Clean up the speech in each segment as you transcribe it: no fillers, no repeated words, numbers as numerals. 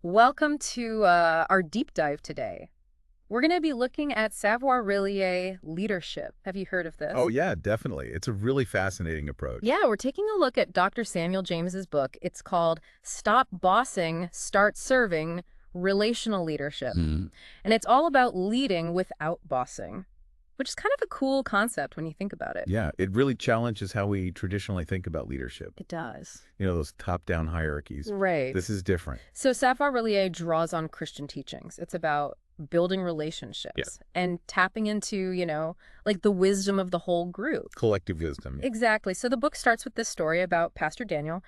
Welcome to our deep dive today. We're going to be looking at savoir-relier leadership. Have you heard of Oh, this? yeah, definitely. It's a really fascinating approach. Yeah, we're taking a look at Dr. Samuel James's book. It's called Stop Bossing, Start Serving: Relational Leadership. Mm. And it's all about leading without bossing, which is kind of a cool concept when you think about it. Yeah, it really challenges how we traditionally think about leadership. It does. Those top-down hierarchies. Right. This is different. So savoir-relier draws on Christian teachings. It's about building Yeah. relationships and tapping into, like the wisdom of the whole group. Collective wisdom. Exactly. So the book starts with this story about Pastor Daniel.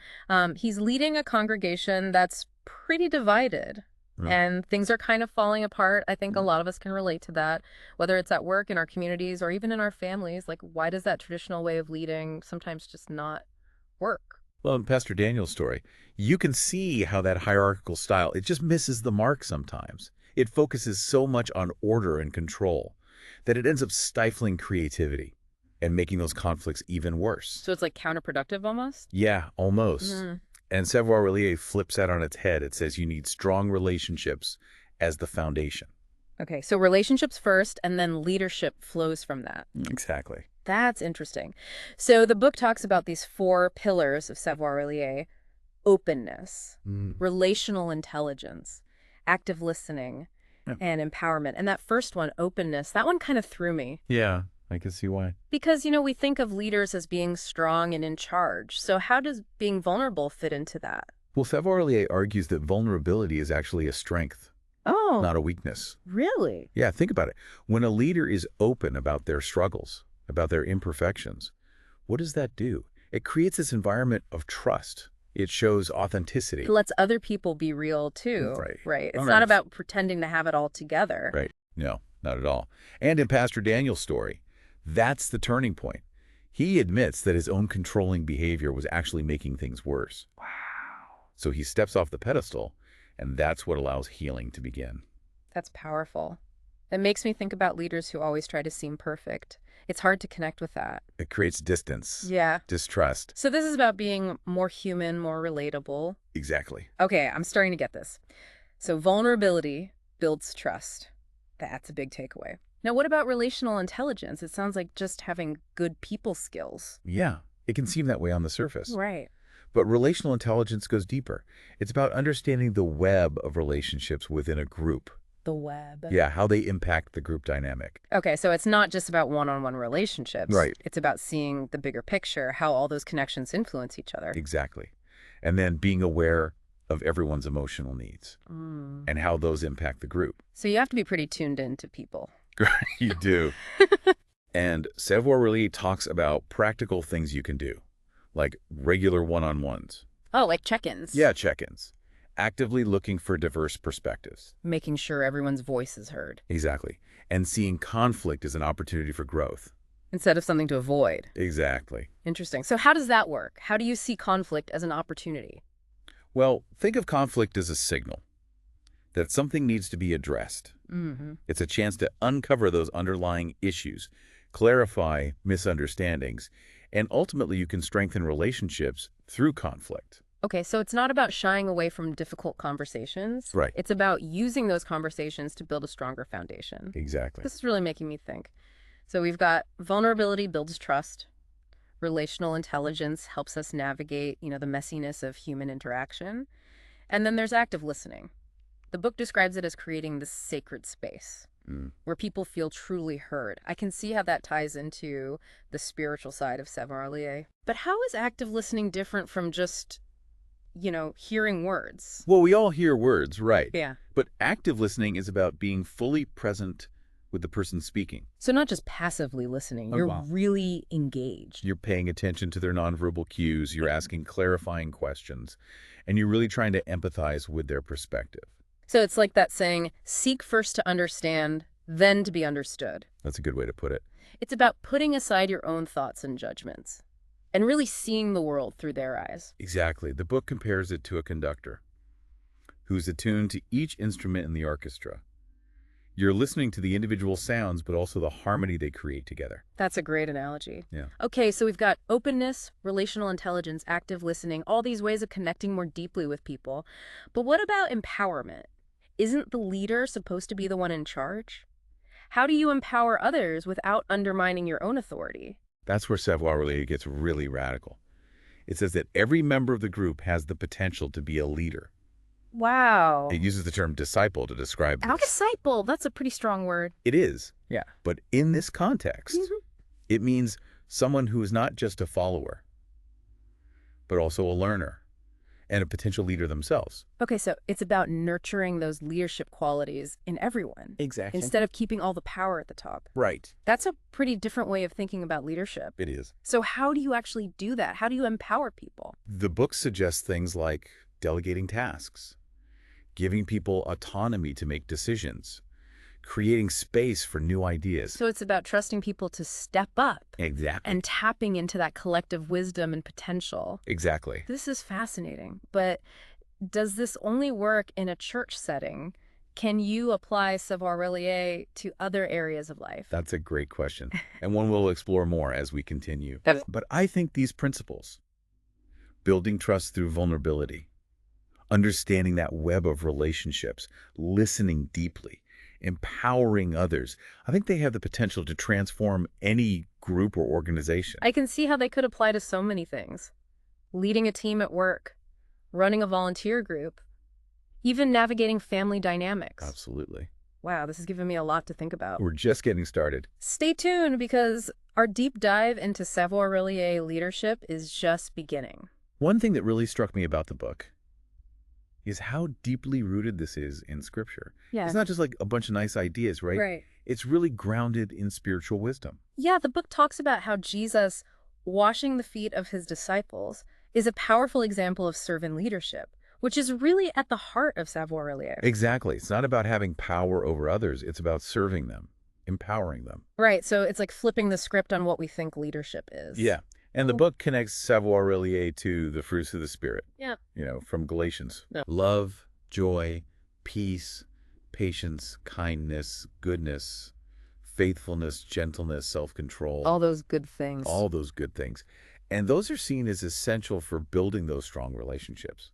He's leading a congregation that's pretty divided. Mm. And things are kind of falling apart. I think a lot of us can relate to that, whether it's at work, in our communities, or even in our families. Like, why does that traditional way of leading sometimes just not work? Well, in Pastor Daniel's story, you can see how that hierarchical style, it just misses the mark sometimes. It focuses so much on order and control that it ends up stifling creativity and making those conflicts even worse. So it's like counterproductive almost? Yeah, almost. Mhm. And savoir-relier flips that on its head. It says you need strong relationships as the foundation. Okay, so relationships first, and then leadership flows from that. Exactly. That's interesting. So the book talks about these four pillars of savoir-relier: openness, Mm. relational intelligence, active listening, Yeah. and empowerment. And that first one, openness, that one kind of threw me. Yeah, I can see why. Because, we think of leaders as being strong and in charge. So how does being vulnerable fit into that? Well, savoir-relier argues that vulnerability is actually a strength, Oh, not a weakness. really? Yeah, think about it. When a leader is open about their struggles, about their imperfections, what does that do? It creates this environment of trust. It shows authenticity. It lets other people be real too, Right. right? It's All not right. about pretending to have it all together. Right. No, not at all. And in Pastor Daniel's story, that's the turning point. He admits that his own controlling behavior was actually making things worse. Wow. So he steps off the pedestal, and that's what allows healing to begin. That's powerful. It makes me think about leaders who always try to seem perfect. It's hard to connect with that. It creates distance, Yeah. distrust. So this is about being more human, more relatable. Exactly. Okay, I'm starting to get this. So vulnerability builds trust. That's a big takeaway. Now, what about relational intelligence? It sounds like just having good people skills. Yeah, it can seem that way on the surface. Right. But relational intelligence goes deeper. It's about understanding the web of relationships within a group. The web. Yeah, how they impact the group dynamic. Okay, so it's not just about one-on-one relationships. Right. It's about seeing the bigger picture, how all those connections influence each other. Exactly. And then being aware of everyone's emotional needs Mm. and how those impact the group. So you have to be pretty tuned in to people. You do. And savoir-relier talks about practical things you can do, like regular one-on-ones. Oh, like check-ins. Yeah, check-ins. Actively looking for diverse perspectives. Making sure everyone's voice is heard Exactly. And seeing conflict as an opportunity for growth. instead of something to avoid. Exactly. Interesting. So how does that work? How do you see conflict as an opportunity? Well, think of conflict as a signal that something needs to be addressed. Mm-hmm. It's a chance to uncover those underlying issues, clarify misunderstandings, and ultimately you can strengthen relationships through conflict. Okay, so it's not about shying away from difficult conversations. Right. It's about using those conversations to build a stronger foundation. Exactly. This is really making me think. So we've got vulnerability builds trust. Relational intelligence helps us navigate, the messiness of human interaction. And then there's active listening. The book describes it as creating this sacred space Mm. where people feel truly heard. I can see how that ties into the spiritual side of savoir-relier. But how is active listening different from just, hearing words? Well, we all hear words, right? Yeah. But active listening is about being fully present with the person speaking. So not just passively listening, Oh, you're wow. really engaged. You're paying attention to their nonverbal cues, you're asking clarifying questions, and you're really trying to empathize with their perspective. So it's like that saying, seek first to understand, then to be understood. That's a good way to put it. It's about putting aside your own thoughts and judgments and really seeing the world through their eyes. Exactly. The book compares it to a conductor who's attuned to each instrument in the orchestra. You're listening to the individual sounds, but also the harmony they create together. That's a great analogy. Yeah. Okay, so we've got openness, relational intelligence, active listening, all these ways of connecting more deeply with people. But what about empowerment? Isn't the leader supposed to be the one in charge? How do you empower others without undermining your own authority? That's where savoir-related gets really radical. It says that every member of the group has the potential to be a leader. Wow. It uses the term disciple to describe this. Disciple, that's a pretty strong word. It is. Yeah. But in this context, it means someone who is not just a follower, but also a learner and a potential leader themselves. Okay, so it's about nurturing those leadership qualities in everyone. Exactly. Instead of keeping all the power at the top. Right. That's a pretty different way of thinking about leadership. It is. So how do you actually do that? How do you empower people? The book suggests things like delegating tasks, giving people autonomy to make decisions, creating space for new ideas. So it's about trusting people to step up Exactly. and tapping into that collective wisdom and potential. Exactly. This is fascinating, but does this only work in a church setting? Can you apply savoir-faire to other areas of life? That's a great question, and one we'll explore more as we continue. That- But I think these principles, building trust through vulnerability, understanding that web of relationships, listening deeply, empowering others, I think they have the potential to transform any group or organization. I can see how they could apply to so many things. Leading a team at work, running a volunteer group, even navigating family dynamics. Absolutely. Wow, this has given me a lot to think about. We're just getting started. Stay tuned because our deep dive into savoir-faire leadership is just beginning. One thing that really struck me about the book is how deeply rooted this is in Scripture. Yeah. It's not just like a bunch of nice ideas, right? Right. It's really grounded in spiritual wisdom. Yeah, the book talks about how Jesus washing the feet of his disciples is a powerful example of servant leadership, which is really at the heart of savoir-faire. Exactly. It's not about having power over others. It's about serving them, empowering them. Right, so it's like flipping the script on what we think leadership is. Yeah. And the book connects savoir-faire to the fruits of the Spirit. Yeah. From Galatians. Yeah. Love, joy, peace, patience, kindness, goodness, faithfulness, gentleness, self-control. All those good things. All those good things. And those are seen as essential for building those strong relationships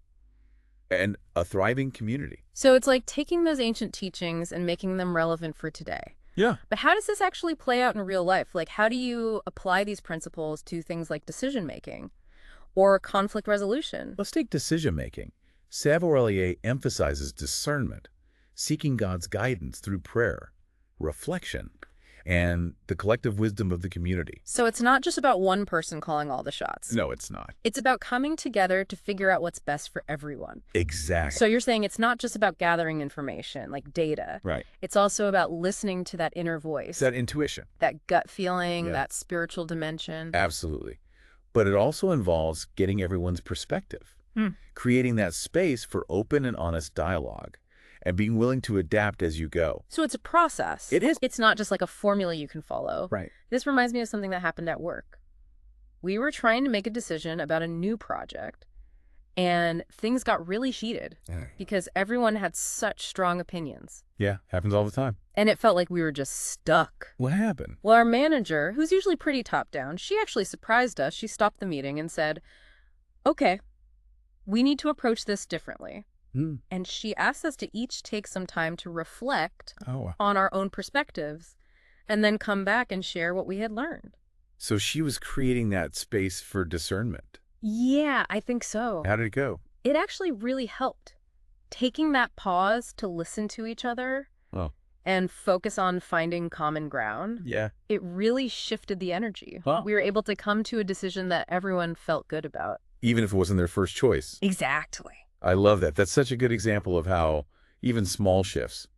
and a thriving community. So it's like taking those ancient teachings and making them relevant for today. Yeah. But how does this actually play out in real life? Like, how do you apply these principles to things like decision-making or conflict resolution? Let's take decision-making. Savoir-faire emphasizes discernment, seeking God's guidance through prayer, reflection, and the collective wisdom of the community. So it's not just about one person calling all the shots. No, it's not. It's about coming together to figure out what's best for everyone. Exactly. So you're saying it's not just about gathering information, like data. Right. It's also about listening to that inner voice, It's that intuition. that gut feeling, Yeah. that spiritual dimension. Absolutely. But it also involves getting everyone's perspective, creating that space for open and honest dialogue, and being willing to adapt as you go. So it's a process. It is. It's not just like a formula you can follow. Right. This reminds me of something that happened at work. We were trying to make a decision about a new project, and things got really heated because everyone had such strong opinions. Yeah, happens all the time. And it felt like we were just stuck. What happened? Well, our manager, who's usually pretty top-down, she actually surprised us. She stopped the meeting and said, "Okay, we need to approach this differently." And she asked us to each take some time to reflect Oh. on our own perspectives and then come back and share what we had learned. So she was creating that space for discernment. Yeah, I think so. How did it go? It actually really helped. Taking that pause to listen to each other Oh. and focus on finding common ground, Yeah. it really shifted the energy. Huh. We were able to come to a decision that everyone felt good about. Even if it wasn't their first choice. Exactly. I love that. That's such a good example of how even small shifts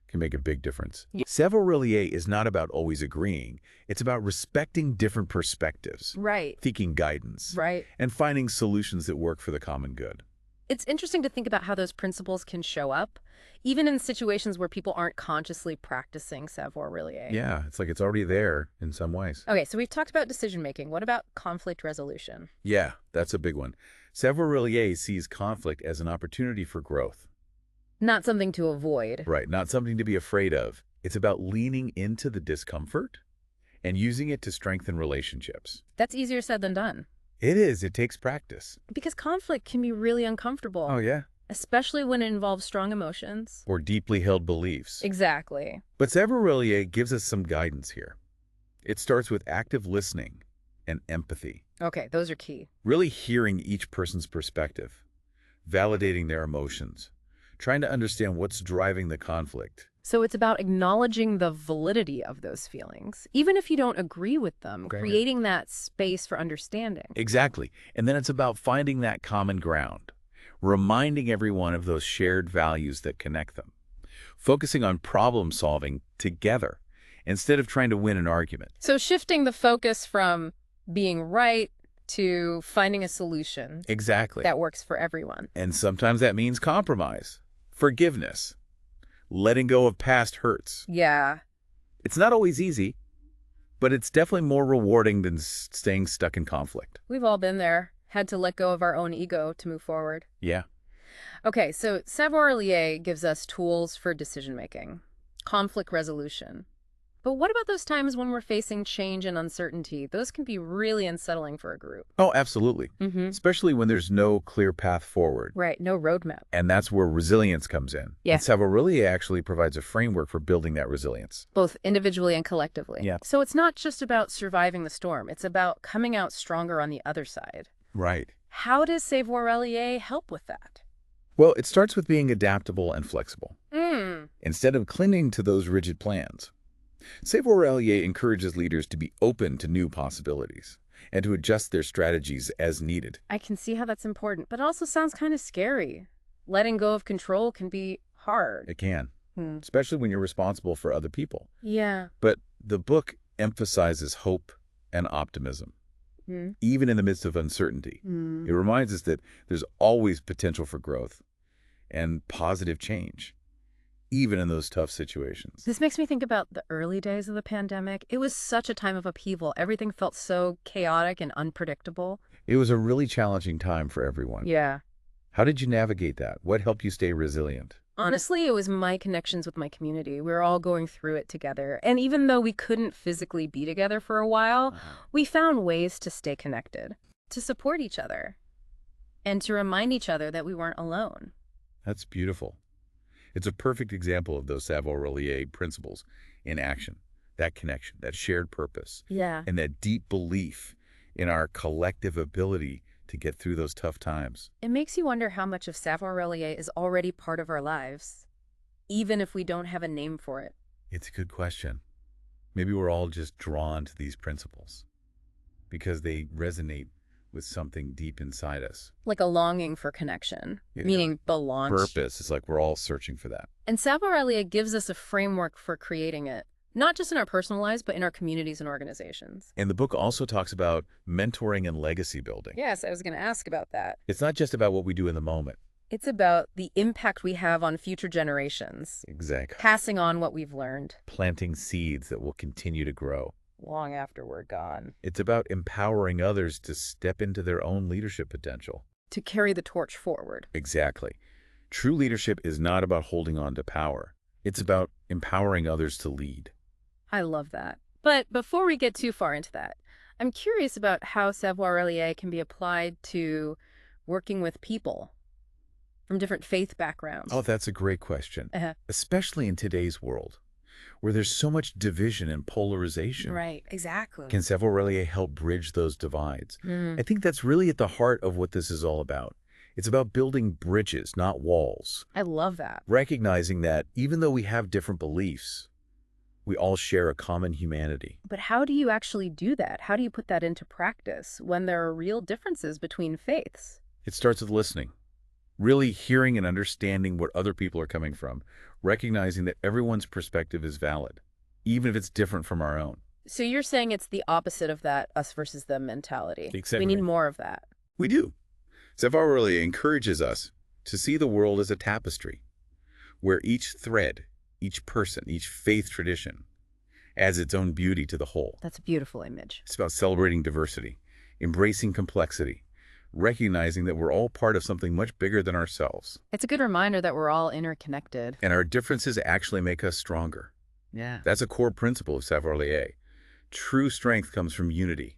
can make a big difference. Yeah. Savoir-faire is not about always agreeing. It's about respecting different perspectives, Right. seeking guidance, Right. and finding solutions that work for the common good. It's interesting to think about how those principles can show up, even in situations where people aren't consciously practicing savoir-faire. Yeah, it's like it's already there in some ways. Okay, so we've talked about decision-making. What about conflict resolution? Yeah, that's a big one. Savoir-faire sees conflict as an opportunity for growth. Not something to avoid. Right, not something to be afraid of. It's about leaning into the discomfort and using it to strengthen relationships. That's easier said than done. It is. It takes practice. Because conflict can be really uncomfortable, Oh, yeah? especially when it involves strong emotions. Or deeply held beliefs. Exactly. But Savarellier gives us some guidance here. It starts with active listening and empathy, Okay, those are key. really hearing each person's perspective, validating their emotions, trying to understand what's driving the conflict. So it's about acknowledging the validity of those feelings, even if you don't agree with them, Okay. creating that space for understanding. Exactly. And then it's about finding that common ground, reminding everyone of those shared values that connect them, focusing on problem solving together instead of trying to win an argument. So shifting the focus from being right to finding a solution Exactly. that works for everyone. And sometimes that means compromise, forgiveness, letting go of past hurts. Yeah. It's not always easy, but it's definitely more rewarding than staying stuck in conflict. We've all been there, had to let go of our own ego to move forward. Yeah. Okay, so Savoir-Allier gives us tools for decision-making, conflict resolution. But what about those times when we're facing change and uncertainty? Those can be really unsettling for a group. Oh, absolutely. Mm-hmm. Especially when there's no clear path forward. Right, no roadmap. And that's where resilience comes in. Yeah. And Savarellier actually provides a framework for building that resilience. Both individually and collectively. Yeah. So it's not just about surviving the storm. It's about coming out stronger on the other side. Right. How does Savoir-Allier help with that? Well, it starts with being adaptable and flexible, Mm. instead of clinging to those rigid plans. Savoir-Allier encourages leaders to be open to new possibilities and to adjust their strategies as needed. I can see how that's important, but it also sounds kind of scary. Letting go of control can be hard. It can, Hmm. especially when you're responsible for other people. Yeah. But the book emphasizes hope and optimism, Hmm. even in the midst of uncertainty. Hmm. It reminds us that there's always potential for growth and positive change, even in those tough situations. This makes me think about the early days of the pandemic. It was such a time of upheaval. Everything felt so chaotic and unpredictable. It was a really challenging time for everyone. Yeah. How did you navigate that? What helped you stay resilient? Honestly, it was my connections with my community. We were all going through it together. And even though we couldn't physically be together for a while, we found ways to stay connected, to support each other, and to remind each other that we weren't alone. That's beautiful. It's a perfect example of those Savoir-Allier principles in action. That connection, that shared purpose, Yeah. and that deep belief in our collective ability to get through those tough times. It makes you wonder how much of Savoir-Allier is already part of our lives, even if we don't have a name for it. It's a good question. Maybe we're all just drawn to these principles because they resonate with something deep inside us. Like a longing for connection, Yeah. meaning belong. Purpose. It's like we're all searching for that. And Savoir-Allier gives us a framework for creating it, not just in our personal lives, but in our communities and organizations. And the book also talks about mentoring and legacy building. Yes, I was going to ask about that. It's not just about what we do in the moment. It's about the impact we have on future generations, Exactly. passing on what we've learned Planting seeds that will continue to grow. long after we're gone, It's about empowering others to step into their own leadership potential. to carry the torch forward. Exactly. True leadership is not about holding on to power. It's about empowering others to lead. I love that. But before we get too far into that, I'm curious about how Savoir-Allier can be applied to working with people from different faith backgrounds. Oh, that's a great question. Uh-huh. Especially in today's world, where there's so much division and polarization. Right, exactly. Can Savoir-Allier help bridge those divides? Mm. I think that's really at the heart of what this is all about. It's about building bridges, not walls. I love that. Recognizing that even though we have different beliefs, we all share a common humanity. But how do you actually do that? How do you put that into practice when there are real differences between faiths? It starts with listening, really hearing and understanding what other people are coming from, recognizing that everyone's perspective is valid, even if it's different from our own. So you're saying it's the opposite of that us versus them mentality. Exactly. We need more of that. We do. Savoir-Allier encourages us to see the world as a tapestry, where each thread, each person, each faith tradition adds its own beauty to the whole. That's a beautiful image. It's about celebrating diversity, embracing complexity, recognizing that we're all part of something much bigger than ourselves. It's a good reminder that we're all interconnected. And our differences actually make us stronger. Yeah. That's a core principle of Savoir-Lire. True strength comes from unity,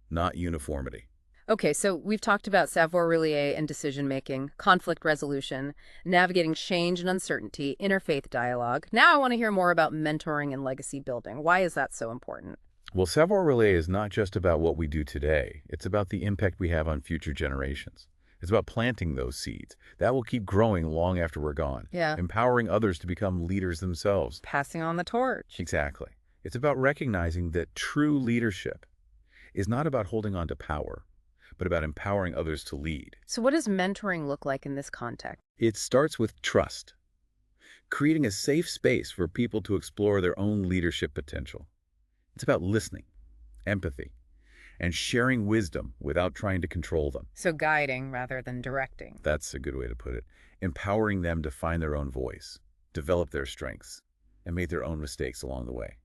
not uniformity. Okay, so we've talked about savoir-relay and decision-making, conflict resolution, navigating change and uncertainty, interfaith dialogue. Now I want to hear more about mentoring and legacy building. Why is that so important? Well, Savoir-Relay is not just about what we do today. It's about the impact we have on future generations. It's about planting those seeds. That will keep growing long after we're gone, Yeah. empowering others to become leaders themselves. Passing on the torch. Exactly. It's about recognizing that true leadership is not about holding on to power, but about empowering others to lead. So what does mentoring look like in this context? It starts with trust, creating a safe space for people to explore their own leadership potential. It's about listening, empathy, and sharing wisdom without trying to control them. So guiding rather than directing. That's a good way to put it. Empowering them to find their own voice, develop their strengths, and make their own mistakes along the way.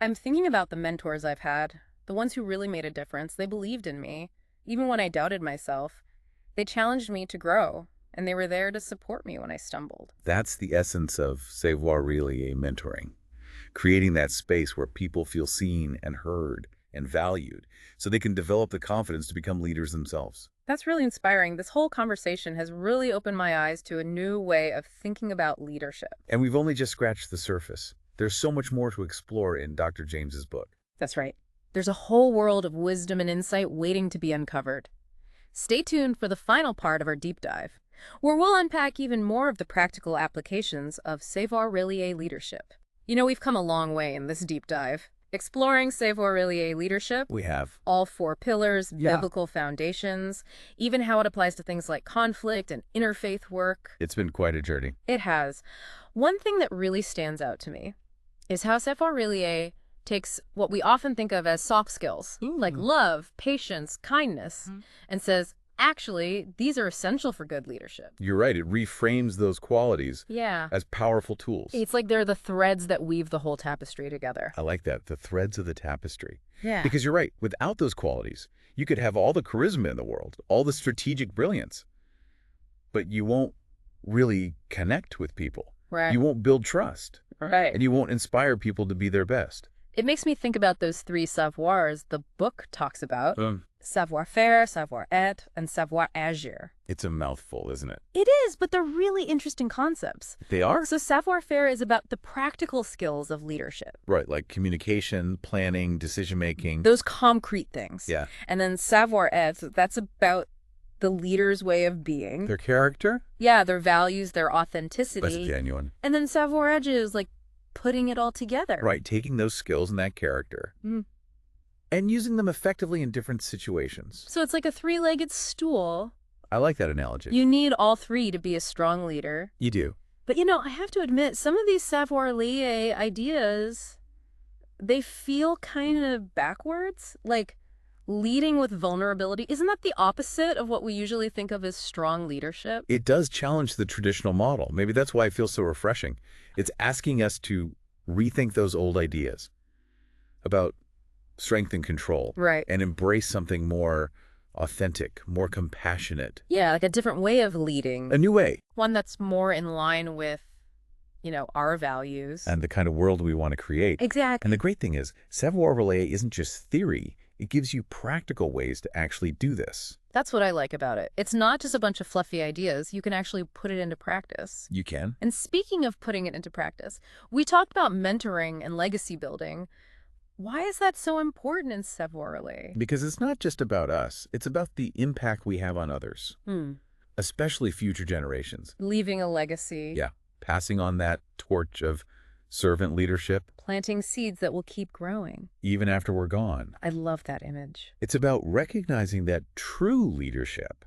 I'm thinking about the mentors I've had, the ones who really made a difference. They believed in me, even when I doubted myself. They challenged me to grow, and they were there to support me when I stumbled. That's the essence of Savoir-Relay mentoring, creating that space where people feel seen and heard and valued so they can develop the confidence to become leaders themselves. That's really inspiring. This whole conversation has really opened my eyes to a new way of thinking about leadership. And we've only just scratched the surface. There's so much more to explore in Dr. James's book. That's right. There's a whole world of wisdom and insight waiting to be uncovered. Stay tuned for the final part of our deep dive, where we'll unpack even more of the practical applications of Savoir-Relay leadership. You know, we've come a long way in this deep dive, exploring Savoir-Relay leadership, We have. all four pillars, Yeah. biblical foundations, even how it applies to things like conflict and interfaith work. It's been quite a journey. It has. One thing that really stands out to me is how Savoir-Relay takes what we often think of as soft skills, like love, patience, kindness, and says, actually, these are essential for good leadership. You're right. It reframes those qualities Yeah. as powerful tools. It's like they're the threads that weave the whole tapestry together. I like that. The threads of the tapestry. Yeah. Because you're right. Without those qualities, you could have all the charisma in the world, all the strategic brilliance, but you won't really connect with people. Right. You won't build trust, Right. and you won't inspire people to be their best. It makes me think about those three savoirs the book talks about: savoir-faire, savoir-être, and savoir-agir. It's a mouthful, isn't it? It is, but they're really interesting concepts. They are? So savoir-faire is about the practical skills of leadership, Right, like communication, planning, decision-making. those concrete things. Yeah. And then savoir-être, that's about the leader's way of being. Their character? Yeah, their values, their That's authenticity. genuine. And then savoir-agir is like putting it all together. Right, taking those skills and that character Mm. and using them effectively in different situations. So it's like a three-legged stool. I like that analogy. You need all three to be a strong leader. You do. But you know, I have to admit, some of these savoir-faire ideas, they feel kind of backwards. Like leading with vulnerability. Isn't that the opposite of what we usually think of as strong leadership? It does challenge the traditional model. Maybe that's why it feels so refreshing. It's asking us to rethink those old ideas about strength and control Right. and embrace something more authentic, more compassionate, Yeah, like a different way of leading. a new way, One that's more in line with, our values. and the kind of world we want to create. Exactly. And the great thing is, Savoir-Relay isn't just theory. It gives you practical ways to actually do this. That's what I like about it. It's not just a bunch of fluffy ideas. You can actually put it into practice. You can. And speaking of putting it into practice, we talked about mentoring and legacy building. Why is that so important in Savoir-Relay? Because it's not just about us. It's about the impact we have on others, especially future generations. Leaving a legacy. Yeah, passing on that torch of servant leadership Planting seeds that will keep growing. even after we're gone. I love that image. It's about recognizing that true leadership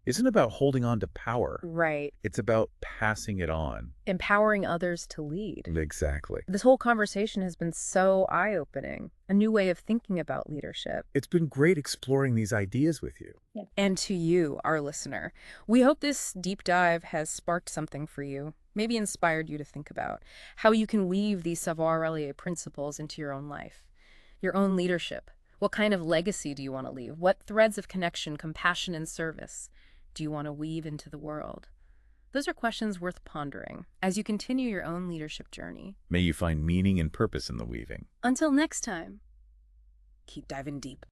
isn't about holding on to power. Right. It's about passing it on. Empowering others to lead. Exactly. This whole conversation has been so eye-opening. A new way of thinking about leadership. It's been great exploring these ideas with you. And to you, our listener, we hope this deep dive has sparked something for you, maybe inspired you to think about how you can weave these Savoir-Relay principles into your own life, your own leadership, What kind of legacy do you want to leave? What threads of connection, compassion, and service do you want to weave into the world? Those are questions worth pondering as you continue your own leadership journey. May you find meaning and purpose in the weaving. Until next time, keep diving deep.